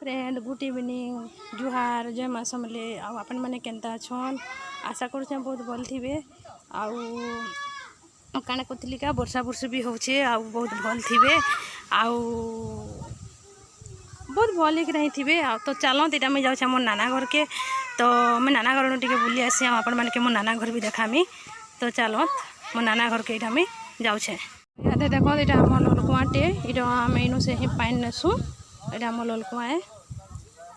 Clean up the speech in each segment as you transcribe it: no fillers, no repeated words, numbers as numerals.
Friend good evening जुहार जय माँ समले आपण मैंने केन्ता छन आशा कर बहुत भल थे काଣା कहती का वर्षा वर्षी भी होचे बहुत भल थे बहुत भल ही नहीं थे तो चलत यहाँ मुझे जाऊँ मोर नाना घर के तो मैं नाना घर टे बुली आसी आपण मैंने मो नाना घर भी देखामी तो चलत मो नाना घर के यहाँ जाऊे इधर देखो यहाँ आम ललकुआटे ये आम इनू से ही पानी नेसु ये आम ललकुआ है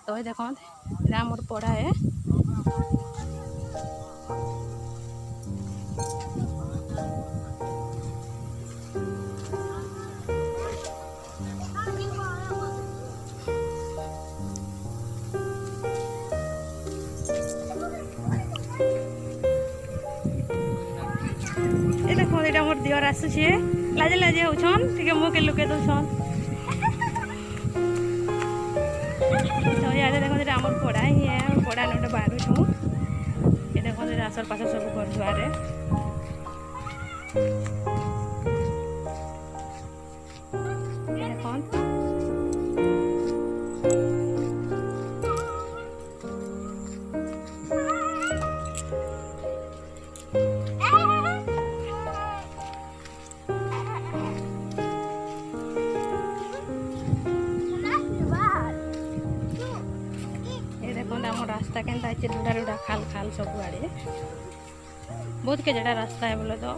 तो ये देखो ये मोर पढ़ा है ये देखो ये मोर दिवर आसुचे लाजे लाजे होछन ठीक मुँह के लुके दौन तो यार देखो ये आम पढ़ा ही है पढ़ा नोटे बाहर छू ये देखो ये आसर पास सब घर दुआर रास्ता केनता अच्छे लुड़ा लुड़ा खाल खाल सब आड़े बहुत के जड़ा रास्ता है बोले तो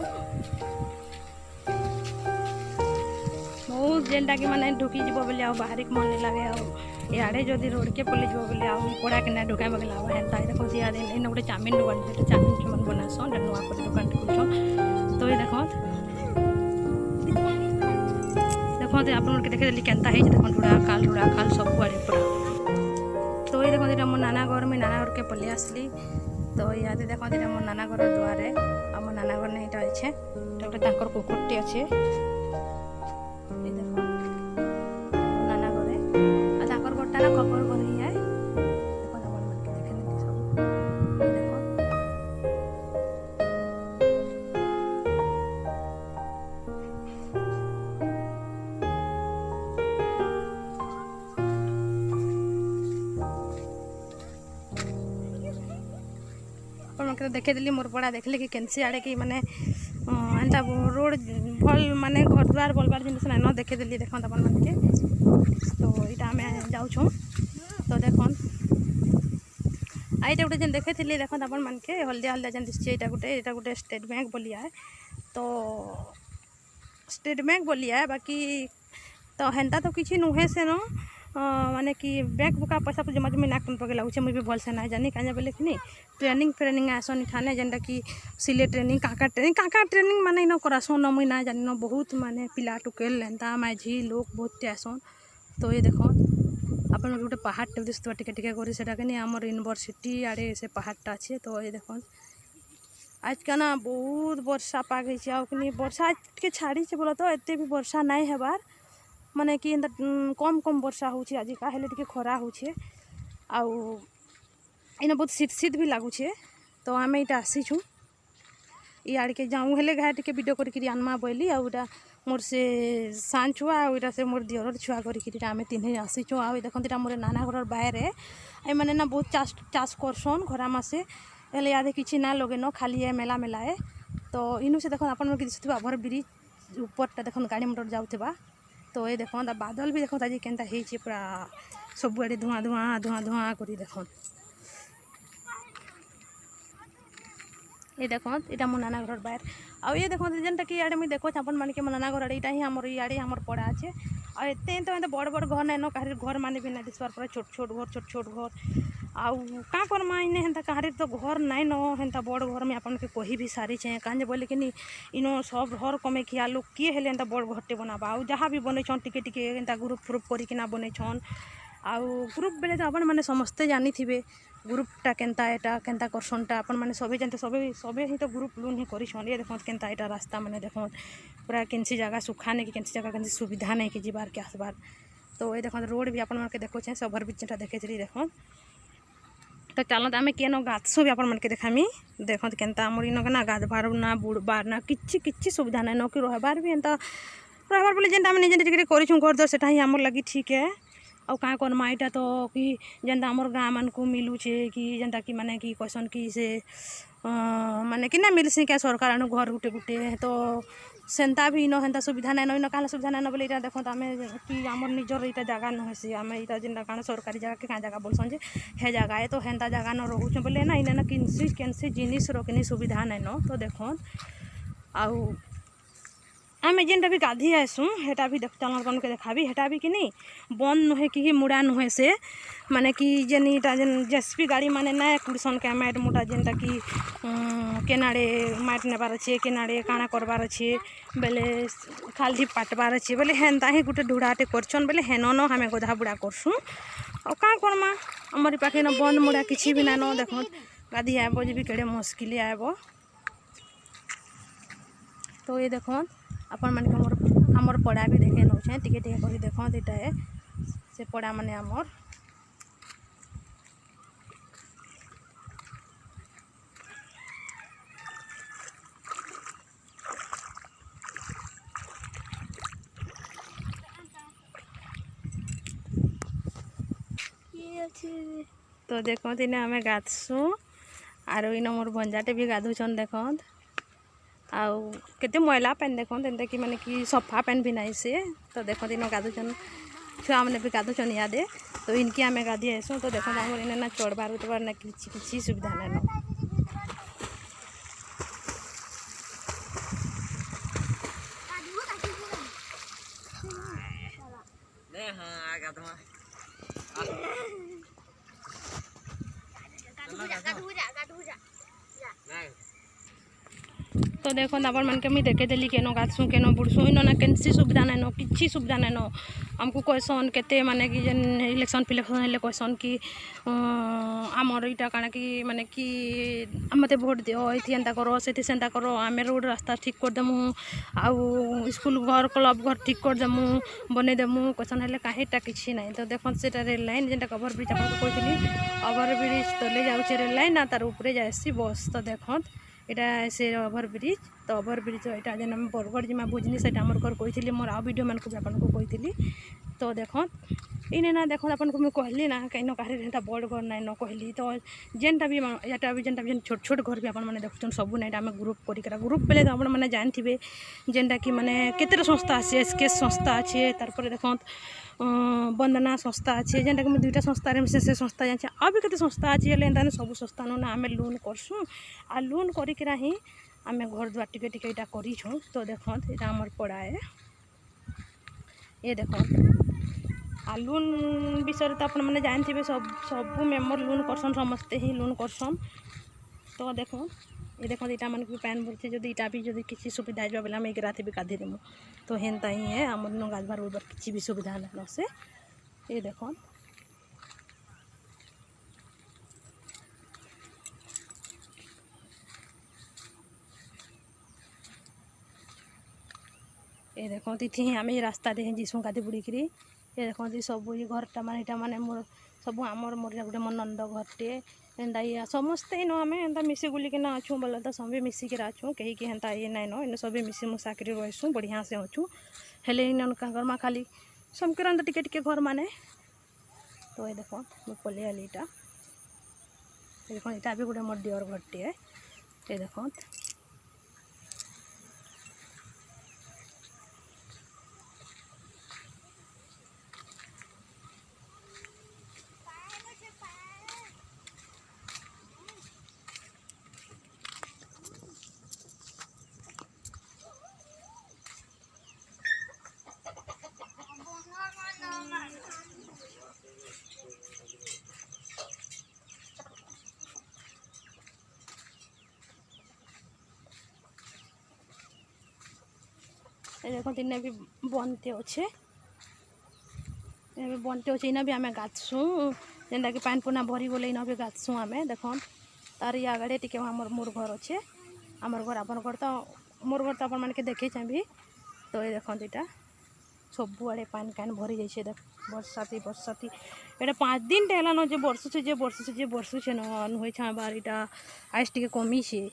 बहुत जेनटा कि माने ढुकी जीव बोले आ बाहर मन नहीं लगे आड़े जदि रोड के पलि जीव बोले पड़ा के ढुका बगला हेन्ता देखो सियादे इन गोटे चाउमिन दुकान से चाउमिन चुमन बनासन नुआ कर दुकान खुलछन तो ये देखो आप देखे देली केनता है देखो लुड़ा खाल सब आड़े पूरा तो ये देखो मो नाना घर में नाना घर के पलि आसली तो इधर देखो मो नाना घर दुआर आ मो नाना घर नहीं अच्छे गोटे कुकुरटी अच्छे देखो नाना घर गोटा ना खबर घर ही है देखे देली मोर पड़ा देखले कि केनसी आड़े कि माने एंता रोड भल माने घर द्वार बोलबार जिन न देखे देली देखो अपन मन के तो यहाँ आम जाऊँ तो देखन आईटा गोटे जेन देखे थी देखो अपन मन के हल्दिया हल्दिया जेन दिशे यहाँ गोटे स्टेट बैंक बोलिया है तो स्टेट बैंक बोलिया है बाकी तो हेन्ता तो किसी नुहे से न माने कि बैंक बुका पैसा तो जमा जमी ना कर पके लगुचे मुझे भी भल से ना जानी क्या बोले कि ट्रेनिंग आसन ठाने जेनटा कि सिले ट्रेनिंग काका ट्रेनिंग माने इन करासन मुई ना जानी न बहुत माने पिला टुकेल एंता माझी लोग बहुत आसन तो ये देखो अपन गोटे पहाड़ दिशा टिके टिके करी सेटा के आमर यूनिवर्सिटी आड़े से पहाड़टा अच्छे तो ये देखो आज का ना बहुत वर्षा पाग कि वर्षा आज के छाड़ी बोला तो एत भी वर्षा नाई हेबार माने कि कम कम वर्षा होची आज का हेले टिके खरा होचे आउ इन बहुत शीत शीत भी लगुचे तो आम यहाँ आसीछू इे के जाऊँ हेले घाए टिके वीडियो करके आनमा बोली आउटा मोर से सान छुआ आउटा से मोर दियर छुआ करके आम तीन आसीछू आ देखते मोर नाना घर बाहर ये मैंने ना बहुत चाष करसन खरा मासे हेले यादे किसी ना लगे न खाली है मेला मेला है तो इनू से देखो अपन दिशुवा ओभर ब्रिज ऊपरटा देखो गाड़ी मोटर जाऊा तो ये देखो बादल भी देखो आज केनता होइछे पूरा सब आड़े धुआं धुआं धुआं धुआं करी देखो ये देखो यहाँ मो नाना घर बाहर आ ये देखो जेनटा कि इे मुझे देखो अपन मान के मो नाना घर यहाँ ही आमर इे आमर पड़ा अच्छे आते तो बड़ बड़ घर नाइन कहीं घर माने भी ना दिशवार पूरा छोट छोट घर आउ क्या करमा इन्हें हेन्ता कहारी तो घर नाई न हेन्ता बड़ घर में आपन के कही भी सारी छे कहे बोले कि इन सब घर कमे खिया लोग किए हेले एंता बड़ घरटे बनाबा आउ जहाँ भी बन टिके टिके एंता ग्रुप फ्रुप करना बन आउ ग्रुप बेले तो अपन मैंने समस्ते जानी थे ग्रुपटा केनता एटा केनता करसनटा अपन मैंने सभी जानते सबे ही तो ग्रुप लोन ही कर ये देखो केनता एटा रास्ता मैंने देखो पूरा केनसी जगह सुखा नहीं कि केनसी जगह केनसी सुविधा नहीं कि जीवार के आसबार तो ये देखो रोड भी अपन मन के देखो सबर बीचटा देखे देखो तो चलते आम किए न गाधसु भी अपन के देखामी देखते केनता आमर इन ना गाधबार ना बुड़बार ना किसी सुविधा ना न कि रहबार भी एंता रहबार बोले जेनटा आम निजे टिके करूँ घर द्वार से आमर लगी ठीक है ଆଉ କାଁ କର୍ମା ଏଇଟା ତ କି ଯେନ୍ତା ଆମର୍ ଗାଁ ମାନଙ୍କୁ ମିଲୁଛେ କି ଯେନ୍ତା କି ମାନେ କି କହିସନ୍ କି ସେ ମାନେ କି ନା ମିଲ୍ସି କେ ସରକାର ଆଣୁ ଘର ଗୁଟେ ଗୁଟେ ତ ସେନ୍ତା ବି ଇନ ହେନ୍ତା ସୁବିଧା ନାଇଁନ ଇନ କାଣା ସୁବିଧା ନାଇଁନ ବୋଲେ ଏଇଟା ଦେଖନ୍ତୁ ଆମେ କି ଆମର ନିଜର ଏଇଟା ଜାଗା ନୁହେଁସି ଆମେ ଏଇଟା ଯେନ୍ତା କାଣା ସରକାରୀ ଜାଗା କି କାଁ ଜାଗା ବୋଲସନ୍ ଯେ ହେ ଜାଗା ଏ ତ ହେନ୍ତା ଜାଗା ନ ରହୁଛେ ବୋଲେ ନା ଇନେ କେନ୍ସି ଜିନିଷ୍ର କିନି ସୁବିଧା ନାଇଁନ ତ ଦେଖୁନ୍ ଆଉ ଆମେ ଯେନ୍ଟା ବି ଗାଧି ଆସୁଁ ହେଟା ବି ଆପଣକେ ଦେଖାବି ହେଟା ବି କିନି ବନ୍ଦ ନୁହେଁ କି ମୁଡ଼ା ନୁହେଁ ସେ ମାନେ कि जेन इटा जेन जेसीबी गाड़ी माने ना कुड़सन के मैट मुटा जेनटा कि केनाड़े मैट नेबार अच्छे केनाड़े काଣା करबार अच्छे बेले खाली पाटबार अच्छे बोले हेन्ता ही गुटे ढुड़ाटे करछन बोले हेनन हमें गधा बुड़ा करसुँ और काँ करमा हमारी पाखे न बंद मुड़ा किसी भी नानो देख गाधी आब जी भी केड़े मुस्किल आब तो ये देख आपण मान आमर पड़ा भी देखे नौचे टिके टिके कर देख इटा है से पड़ा माने आमर तो देखते इने आम गाधसुँ आर इन मोर भंजाटे भी गाधुछन देख आउ केते मैला पेन देख एंता कि माने कि सफा पेन भी नाई से तो देख इन गाधुछन छुआ मैंने भी गाधुछन इदे तो इनकी आम गाधी आसुँ तो देखो आम इन ना चढ़बार उठबार ना किसी सुविधा नाइन तो देखो आपण मन के मुझे देखे देली केनो गाधसुँ केनो बुड़सुँ इन ना केन्सी सुविधा नाइन किसी सुविधा नाइन आमको कहसन केते माने कि जेन इलेक्शन फिलेक्शन हेले कहसन कि आमर इटा काଣା कि माने कि मते भोट दियो एथि एंता करो सेथि सेंता करो आमे रोड रास्ता ठीक कर देमु आउ स्कूल घर क्लब घर ठीक कर देमु बने देमु कहसन हेले काहीटा किछि नाही तो देखन सेटा रेल लाइन जेनटा ओवर ब्रिज आपन कहथिली ओवर ब्रिज तले जाउचे रेल लाइन ना तार ऊपरे जायसी बस तो देखन एटा से ओवर ब्रिज तो ओवर ब्रिज एटा जेन हम बरगढ़ जिमा बुझनी सेटा हमर घर कहथिली मोर आ वीडियो मान को आपन को कहथिली तो देखन इने ना देखो अपन को मैं कहली ना कहीं कहीं हेन्ता बड़ घर नाई न कहली तो जेनटा भी एटा भी जेनटा भी छोट छोट घर भी अपन मैंने देखुन सब ना आम ग्रुप कर ग्रुप बेले तो आपने जानते जेनटा कि माने केतेटा संस्था अच्छे एसकेएस संस्था अच्छे तारपर देख वंदना संस्था अच्छे जेनटा कि दुईटा संस्था मिसे से संस्था जाने आ भी केते संस्था अच्छे हेल्ला सब संस्था ना आम लोन करसुँ आ लोन करा ही आम घर द्वार टिके टिके इटा करूँ तो देख यहाँ आमर पड़ा है ये देख आ लोन विषय तो आप मैंने जानते सब मेम्बर लोन करसन समस्ते ही लोन करसन तो देख ये देख इटा मन भी पैन बोलते जब इटा भी जब किसी सुविधा जाए बोले आम एक रात भी गाधी देमु तो हेन्ता ही है आम गाधबार उड़बार किसी भी सुविधा ना से ये देख ये देखो इतनी आम रास्ता दे जीसु गाधी बुड़ीकी ये देखते सब ये घरटा माने मोर सब आमर मोर गोटे मोर नंद घरटे एंता ये समस्ते इन आम एंता मिसी गुलिकिना अच्छू बोले तो सब मिसिक अच्छू कहीं कि हेन्ता ये नाइन इन सब मिसी मुसाकरी रहीसुँ बढ़िया से अच्छू हेले इन करमा खाली समकर टिके टिके घर माने तो ये देख मैं पलि आली इटा देख इटा भी गोटे मोर डियर घरटे ये देख देखो इन्हें भी बनते अच्छे भी बनते अच्छे इना भी आम गाधसुँ जेनटा कि पान पुना भरी गले इन भी गाधसुँ आम देख तार या आगे टे मोर घर अच्छे आमर घर आपन घर तो मोर घर तो आप मैंने देखे भी तो ये देख इटा सबुआड़े पान कान भरी जाइए देख बरसाती बरसाती एटा 5 दिन टेला न जे बरसुचे नुहे छाबार इटा आइस टे कमी से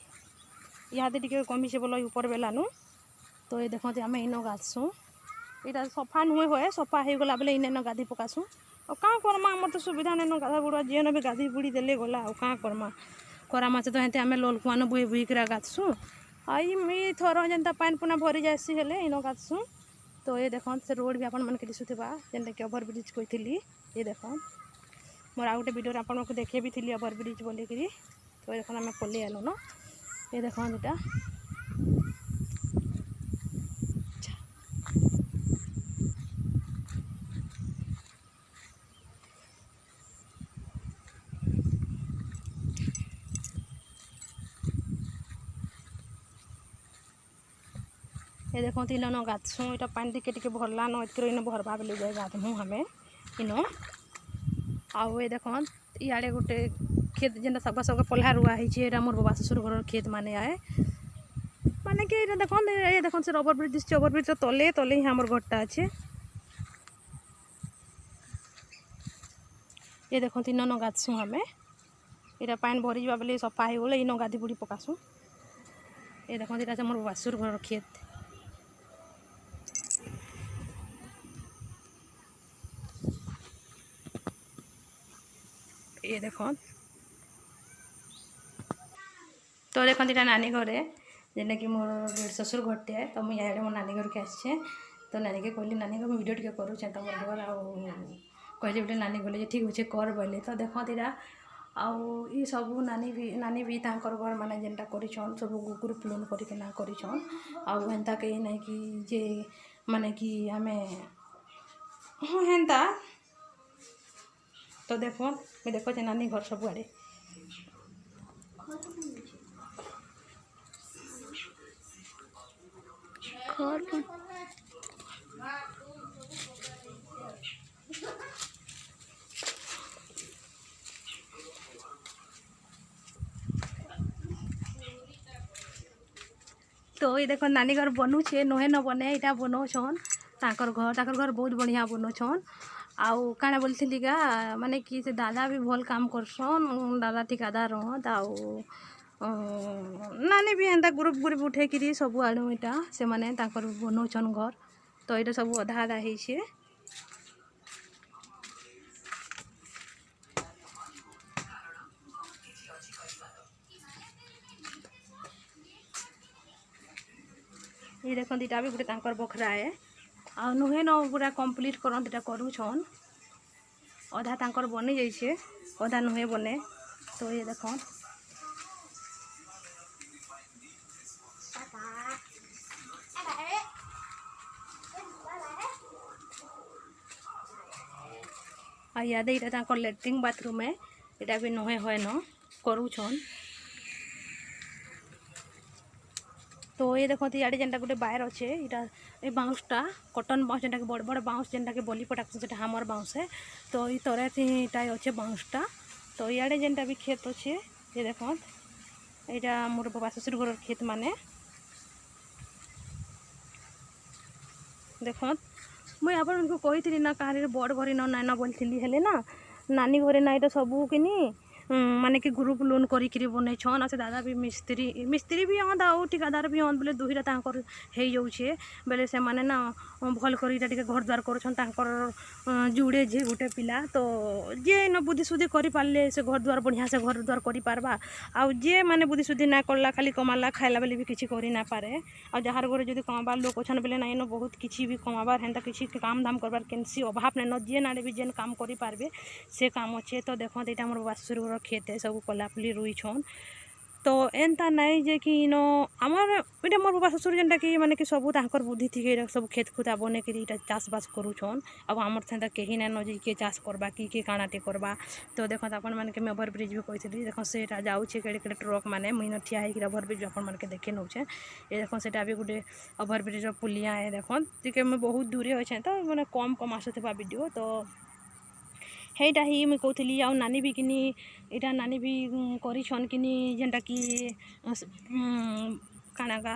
इहादे टे कमी से बोल ऊपर बेलानु तो ये देखते आम इन गाधसुँ यहाँ सफा नुहे हुए सफा हो गला बेले इन गाधी पकासुँ ଆଉ କାଁ କର୍ମା ଆମର ତ ସୁବିଧା ନାଇଁନ ଗାଧା ବୁଡ଼ା ଯେନ ବି ଗାଧି ବୁଡ଼ି ଦେଲେ ଗଲା ଆଉ କାଁ କର୍ମା ଖରା ମାଛ ତ ହେନ୍ତି ଆମେ ଲଲକୁଆନ ବୁହି ବୁହିକିରା ଗାଧସୁଁ ଆଉ ଇ ଥର ଯେନ୍ତା ପାନ୍ ପୁନା ଭରି ଯାଏସି ହେଲେ ଇନ ଗାଧସୁଁ। ତ ଏ ଦେଖନ୍ ସେ ରୋଡ଼ ବି ଆପଣମାନଙ୍କୁ ଦିଶୁଥିବା ଯେନ୍ଟାକି ଓଭରବ୍ରିଜ୍ କହିଥିଲି ଏ ଦେଖନ୍ ମୋର ଆଉ ଗୋଟେ ଭିଡ଼ିଓରେ ଆପଣଙ୍କୁ ଦେଖେଇ ବି ଥିଲି ଓଭରବ୍ରିଜ୍ ବୋଲିକିରି। ତ ଏ ଦେଖନ୍ ଆମେ ପଲେଇ ଆଇଲୁନ ଏ ଦେଖନ୍ ଏଟା ये देखते इन गाधसुँ यहाँ पानी टिके भरलान एतक इन भरवा बेले जाए गाधमु हमें इन आउ ये देख इे गोटे खेत जेनटा सब सब पल्हा रुआ है मोर बाबा ससुर घर खेत माने आए माने कि देख ये देख से ओवरब्रिज दिशे ओवरब्रिज तले तले ही आम घरटा अच्छे ये देखते इन गाधसुँ हमें यहाँ पानी भरी जा बेले सफा हो गले इन गाधी बुड़ी पकासुँ ये देखते यहाँ मोर बाबा ससुर घर खेत ये देख तो देखते यहाँ नानी घरे जेना कि मोर ससुर घरटे है तो मुझे इे मो नानी घर के आसे तो नानी के कहली नानी को वीडियो टे करुचे तुम घर आ कहली गोटे नानी बोले ठीक अच्छे कर बोले तो देखते यहाँ आउ ये सब नानी भी तांकर घर माने जेनटा करिछन सब ग्रुप लोन करना करिछन आउ हेन्ता कहीं नहीं कि जे माने कि आमे हाँ हेन्ता तो देखो मैं देखो जे नानी घर सब आड़े तो ये देखो नानी घर बनूचे नहे न बने यहाँ बनाऊन ताकर घर बहुत बढ़िया बनाऊन आउ काଣା बोलती गा माने कि से दादा भी भल काम करसन दादा ठिकादार रहत आउ नानी भी एंता ग्रुप उठे कि सब आड़ू यहाँ से माने ताकर बनाऊन घर तो ये सब अधा अधा है ये देखते यहाँ भी गोटे बखरा है आ नुहे न पूरा कंप्लीट करन इटा करूछन अधा तांकर बनी जाइए अधा नुहे बने तो ये देख याद यहाँ लैट्रिन बाथरूम है यहाँ भी नुहे हुए न करूछन तो ये देखते इे जेनटा गोटे बायर अच्छे यहाँ ये बाउंसटा कटन बाउंस जेनटा बड़ बड़ बाउंस जेनटा कि बली पटाक से हामर बाउंस है तो ये तरे यहाँ अच्छे बाउंसटा तो इे जेनटा भी खेत अच्छे ये देख यहाँ मोर बाबा ससुर घर खेत माने देख मुझे आपको कही ना कहानी बड़ घर न बोली हेले ना नानी घरे ना ये सबू किनी माने कि ग्रुप लोन करी बनईछन आ से दादा भी मिस्त्री भी हन आउ ठिकादार भी हन बोले दुहीटा तांकर हो जाऊे बेले से माने ना भल कर घर द्वार कर जुड़े जे गोटे पिला तो जे न बुद्धि सुद्धि कर पारे से घर द्वार बढ़िया से घर द्वार कर पारबा आउ जे माने बुद्धि सुद्धि ना करला खाली कमाला खाइला बेले भी किसी करी ना पारे आ जार घर जब कमाबार लोक अच्छन बेले ना बहुत किसी भी कमाबार हेन्ता किसी काम धाम करबार केनसी अभाव नहीं न जे नाड़े भी जेन काम करि पारबे से काम अच्छे तो देखते यहाँ मोर बासुर घर खेत है सब कलापली रुईछन तो एंता नहीं जे कि नो आमर इटा मोर बाबा ससुर जेनटा कि माने कि सब तांकर बुद्धि थी सब खेत खुदा बने कि चाष बास करूछन अब आमर से कहीं ना जे किए चाष करबा कि काणाटे करबा तो देखो अपन मान के ओभर ब्रिज भी कही देख से जाऊे केड़े केड़े ट्रक मैंने मुइन ठिया होकर ओभर ब्रिज अपन मान के देखे नौचे ये देख से भी गोटे ओभर ब्रिज पुलिया है देख टे मुझे बहुत दूरे अच्छे तो मैंने कम आसुवा वीडियो तो हेटा ही मुझे कहती आ नानी भी किनी इटा नानी भी करिछन किनी जेनटा कि काणागा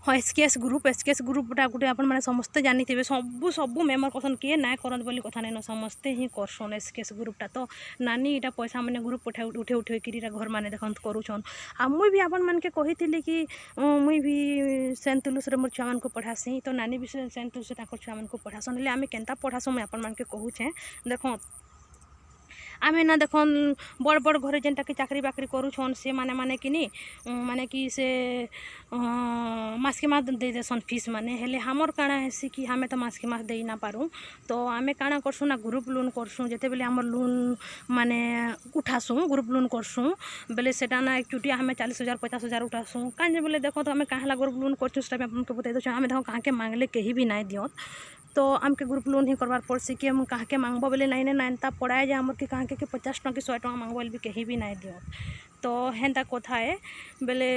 हाँ एसकेएस ग्रुपटा गोटे आपण मैंने समस्ते जानी थे सबू सबू मेम्बर करसन किए ना करत बोली कथा नहीं समस्ते ही करसन एसकेएस ग्रुपटा तो नानी इटा पैसा मैंने ग्रुप उठे उठे कि घर मैंने देखत करूछन आ मुई भी आपण मन के कही कि मुई भी सेंट तुलुस रे मोर छुआ मन को पढ़ासी तो नानी भी सेंट तुलुस छुआ मन को पढ़ासन हेले आमे केनता पढ़ासु मुई आपण मन के कहूछे देखो आमे ना देखन बड़ बड़ घरे जेनटा कि चाकरी बाकरी करूछन से माने कि माने कि से मास के मास दे देसन फीस माने हेले हमर काଣା हेसी कि हमें तो मास के मास दे ना पारूँ तो आमे काଣା करसु ना ग्रुप लोन करसु जेते बेले हमर लोन माने उठासु ग्रुप लोन करसु बेले सेटा ना एक चुटिया हमें 40,000 50,000 उठासु काजे बोले देखो तो हमें कहाँ ग्रुप लोन करसु सेटा अपन के बता दो हमें देखो कहाँ के मांगले कहीं भी नहीं दियत तो आमके ग्रुप लोन ही करवार पड़सी कि हम कहाँ के मांगब बोले नहीं ना पढ़ाए जे आमर कि कहाँ के 50 टଙ୍କା कि 100 टଙ୍କା मांगब बोले भी कहीं भी नहीं दियत तो हेन्ता कथा है बेले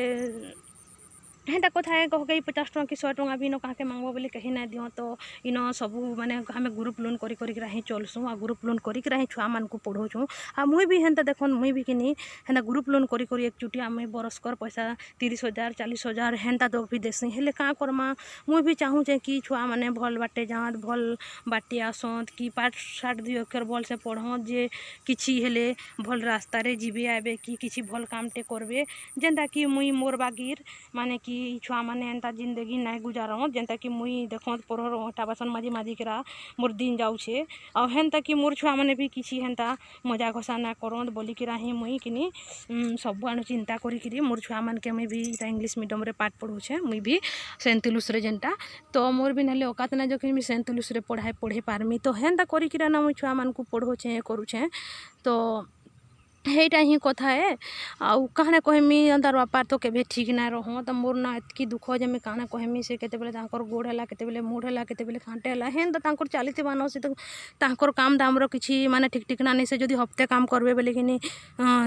हेन्ता कथा है कह के 50 टଙ୍କା कि 100 टଙ୍କା भी इन कहाँ के मांगब बोले कहीं नहीं दियो तो इन सबू माने हमें ग्रुप लोन करी ही चलसुँ आ ग्रुप लोन करी ही छुआ मान को पढ़ाऊँ आ मुई भी हेन्ता देखन मुई भी किनी हेन्ता ग्रुप लोन करी एक चुटिया मुई बरसकर पैसा 30,000 40,000 हेन्ता तो भी देसी हेले काँ करमा मुई भी चाहूँ कि छुआ मैंने भल बाटे जात भल बाटे आसत कि पाठ साठ 2 अक्षर भल से पढ़त जे किछि हेले भल रास्ता रे जीवे आबे कि किछि भल कामटे करबे जेनता कि मुई मोर बागिर माने कि छुआ मैंने एंता जिंदगी नहीं गुजारत जेनता कि मुई देखत पढ़र हटा बासन माजी करा मोर दिन जाऊे आ हेन्ता कि मोर छुआ मैंने भी किछि हेन्ता मजा घसा ना करत बोली कि ही मुई किनी सब आनु चिंता करी मोर छुआ मान के मुई भी इंग्लिश मीडियम रे पाठ पढ़ुछे मुई भी सेंट तुलुस रे जेनटा तो मोर भी नले औकात ना जो कि सेंट तुलुस रे पढ़े पारमी तो हेन्ता करी ना मुई छुआ मान को पढ़ुछे करुछे तो हेटा ही कथा है आउ कहना कहमी अंदर बापा तो केबे ठीक ना रहो तो मोर ना एतकी दुख जे मैं कहना कहमी से केते बेले तांकर गोड़ हैला केते बेले मुड़ हैला केते बेले खांटे हैला हेन तो तांकर चलीथिबा न से तो तांकर काम दाम रो किछि माने ठीक ठीक ना नहीं से जदी हफ्ते काम करबे बेले कि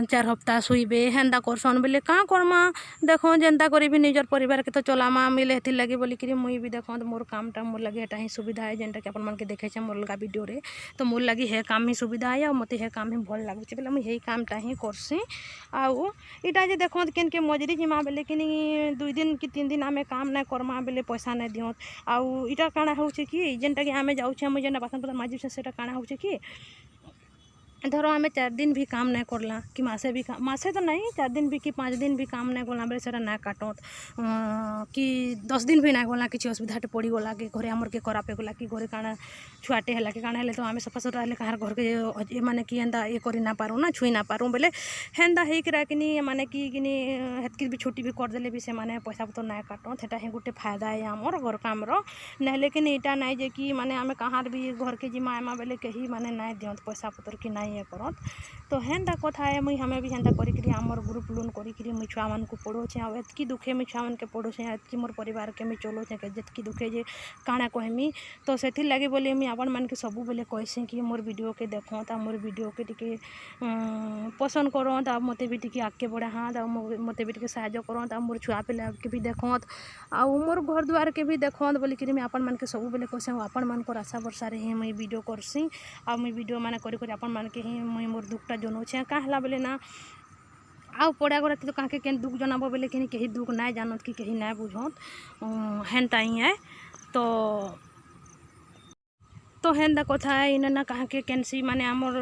4 हफ्ता सुइबे हेंदा करसन बेले का करमा देखो जेंता करबी निजर परिवार के तो चलामा मिले हेति लगी बोली कि मुई भी देखो मोर कामटा मोर लगे एटा ही सुविधा है जेंटा कि अपन मन के देखे छे मोर लगा वीडियो रे तो मोर लगी हे काम ही सुविधा है और मते हे काम ही भल लागुचे बेले मुई हे कामटा ही करसी आउ इटा जे देखो केन के मजरी जिमा बेले कि 2 दिन कि 3 दिन आमे काम ना करमा बेले पैसा नहीं दियत आउ इटा काना होउचे कि जेंटा कि आमे जाउछे मुई जेना बासन पतर माजी सेटा काना होउचे कि धरो आमे 4 दिन भी काम नहीं करला कि मासे तो नहीं 4 दिन भी कि 5 दिन भी काम नहीं गला बेले सेटा ना काटत कि 10 दिन भी नहीं गला किसी असुविधाटे पड़ी गला कि घरे आमर के खराब गला कि घरे काना छुआटे है कि काना तो आमे सफा सुतरा कहार घर के माने कि एंता ये करी ना पारूँ ना छुई ना पारूँ बेले हेन्ता होकरा कि माने कि हेतकी भी छुट्टी भी करदेले भी से माने पैसा पतर ना काटत हेटा ही गोटे फायदा है आमर घर काम ना लेकिन इटा नहीं जे कि माने आमे कहार भी घर के जिमा एमा बेले कहीं माने नहीं दियत पैसा पतर कि नहीं करत तो हेन्ता कथा है मुई हमें भी हेन्ता करी आमर ग्रुप लोन करी मुई छुआ मान को पढ़ोछे आ एतकी दुखे मुई छुआ मान के पढ़ोछे एतकी मोर परिवार के मुई चलोछे जेतकी दुखे जे काଣା कहमी तो सेथि लगी बोले मुई आपण मान के सबु बेले कहसी कि मोर वीडियो के देखत आ मोर वीडियो के टिके पसंद करत आ मते भी टिके आगे बढ़ात आ मते भी टिके सहायता करत आ मोर छुआ पिला के भी देखत आ मोर घर द्वार के भी देखत बोली कि मुई आपण मान के सबु बेले कहसी आपण मान को आशा भरसा रे मुई वीडियो करसी आ मुई वीडियो माने करी आपण मान के ही मुई मोर दुखटा जनौछे का हला बोले ना आउ पड़ा गरा तो कहाँ के केन दुख जनाब बोले कि कहीं दुख ना जानत कि कहीं ना बुझत हेन्ता ही है तो हेन्ता कथा है इन ना कहाँ के कैंसी माने आमर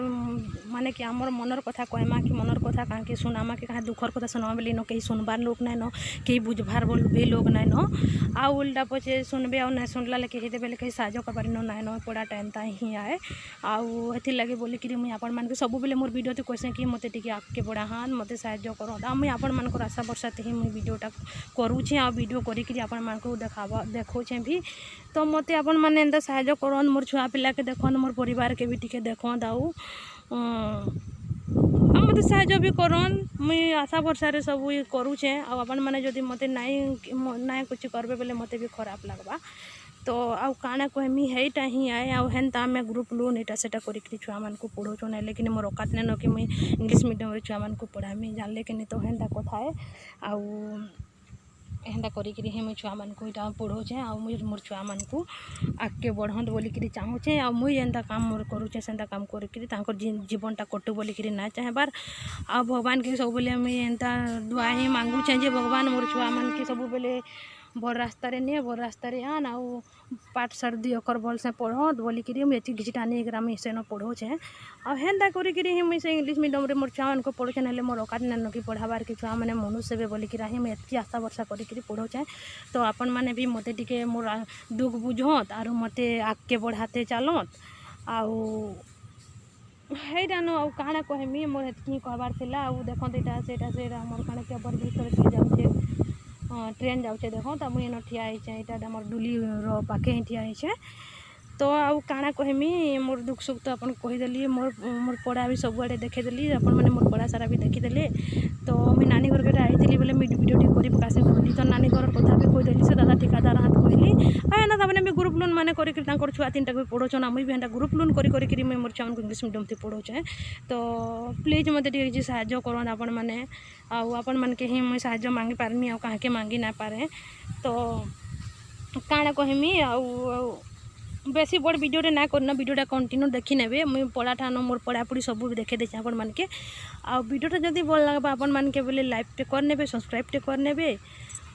माने कि आमर मनर कथा कहमा कि मनर कथा कहाँ के सुनामा कि कहाँ दुखर कथा सुनामा बोली न कहीं सुनबार लोग नहीं न कहीं बुझबार भी लोग नहीं न आ उल्टा पचे सुनबे और नहीं सुनला लेके हेते बेले कहीं साजो करबार नहीं न पड़ा टाइम ता ही आए आउ हेथि लगे बोली कि मुई आपण मान के सब बेले मोर वीडियो तो कहसे कि मते टिके आगे बढ़ा हाँ मते साहाय्य करो आ मुई आपण मान को आशा भरसा ही मुई वीडियोटा करूछे आ वीडियो करी आपण मान को देखौछे भी तो मते आपण माने एंता साहाय्य करन मोर छुआ पिला के देखन मोर परिवार के भी टिके देखन आउ मते साहाय्य भी करन मुई आशा भरसा रे सब करूछे आ आपण माने जदी मते नाई कुछ करबे बेले मते भी खराब लागबा तो आउ काना कहमी हेटा ही आए आउ हेन्ता आमे ग्रुप लोन एटा सेटा करी छुआ मान को पढ़ोचो ना लेकिन मोर औकात नहीं न कि मुई इंग्लिश मीडियम रे छुआ मान को पढ़ामी जानले कि नहीं तो हेन्ता कथा है आउ हेन्ता करी मुई छुआ मान को इटा पढ़ोछे आ मुई मोर छुआ मान को आगे बढ़त बोलिकी चाहूँचे आ मुई एंता काम मोर करूछे सेंता काम करी तांकर जीवनटा कटू बोलिकी ना चाहबार आ भगवान के सब बेले मुई एंता दुआ ही मांगुछे जे भगवान मोर छुआ मान के सब बेले भर रास्तार निए भर रास्तार आन आउ पाठ साठ 2 अक्षर भलसे पढ़त बोलिकी मुझे किछटा नहीं ग्राम सेन पढ़ौचे आ हेन्ता करी मुझे से इंग्लीश मीडियम रे मोर छुआ मानक पढ़ुचे ना मोर औकात नान कि पढ़ाबार कि छुआ मैंने मनुष्य से बोलिकी ही मुझे एतकी आशा भरसा करी पढ़ौचे। तो आपण मैंने भी मते टिके मोर दुख बुझत आर मते आगे बढ़ाते चलत आउ हेटान आउ काଣା कहमी मोर हेतकी कहबार थिला आउ देखत एटा सेटा मोर काଣା के बर भीतर के जाउचे ट्रेन जाउचे देखो तो मुझे ठिया यहाँ मोर डुली पाखे ठिया है। तो आउ काଣା कहमी मोर दुख सुख तो अपन कहीदेली मोर मोर पढ़ा भी सबुआड़े देखेदेली अपन मैंने मोर पढ़ा सारा भी देखीदेले। तो मुझे नानी घर के आई बोले वीडियो टी कर पकासी बोली तो नानी घर कथा भी कहीदेली से दादा ठिकादार हाथ कहली ना ताने भी ग्रुप लोन मैंने कर छुआ 3टा भी पढ़ौन मुझे भी एंटा ग्रुप लोन करी मुझे मोर छुआ इंग्लीश मीडियम थी पढ़ौचे। तो प्लीज मत टे साहाଯ୍ୟ करन आपण मैंने आपण मन के ही मुझे साहाଯ୍য मांगी पारमी आ कहाँ के मांगी ना पारे। तो काଣା कहमी आउ बेसी बड़ वीडियो रे ना करना वीडियोटा कंटिन्यू देखी नेबे मुझे पढ़ाटा मोर पढ़ापढ़ी सब देखे देचे आपण मन के आ वीडियोटा जदि भल लगबा आपण मन के बोले लाइक टे कर नेबे सब्सक्राइब टे कर नेबे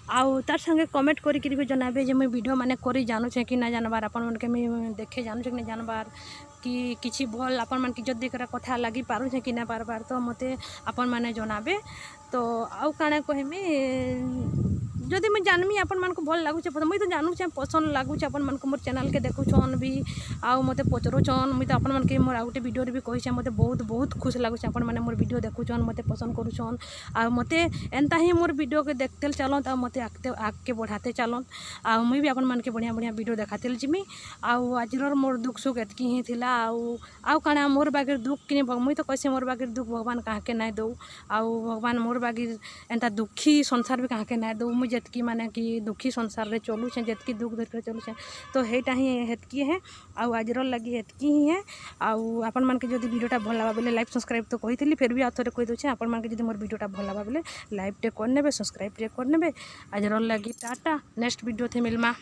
आउ तार संगे कमेंट करी भी जनाबे जे मुझे वीडियो माने करी जानू छे कि ना जानबार आपण मन के मुझे देखे जानू छे कि ना जानबार कि किछि भल आपण मन के जदि करा कथा लगी पारू छे कि ना पारबार तो मते आपण माने जनाबे। तो आउ काଣା कहमी जदि मुझे जानमी आपण मन को भल लगुचे मुझे तो जानू छे पसंद लगुचे आपण मन को मोर चैनल के देखुछन भी आउ मते पचरुछन मुझे तो आपण मन के मोर आ गोटे वीडियो रे भी कहिछे मते बहुत खुश लगुचे आपण माने मोर वीडियो देखुछन मते पसंद करूछन आ मते एंता ही मोर वीडियो के देखते चलत आ मते आगे बढ़ाते चलत आ मुझे भी आपण मन के बढ़िया बढ़िया वीडियो देखाते जिमी आउ आजर मोर दुख सुख एतकी ही थिला आउ काଣା मोर बागे दुख कि मुझे तो कैसे मोर बागे दुख भगवान कहाँ के ना दो आउ भगवान मोर बागे एंता दुखी संसार भी कहाँ के ना दो मुझे जितकी माने कि दुखी संसार रे चलुछे जितकी दुख धर चलुछे तो हेटा ही हेतकी है आउ आजर लगी हेतकी ही है आउ आपण मन के जदि वीडियोटा भल लगा बोले लाइक सब्सक्राइब तो कही फिर भी आथरे कही दूचे आपण मन के जदि मोर वीडियोटा भल लगा बोले लाइक टे कर नेबे सब्सक्राइब टे कर नेबे आजर लगी टाटा नेक्स्ट वीडियो थे मिलमा।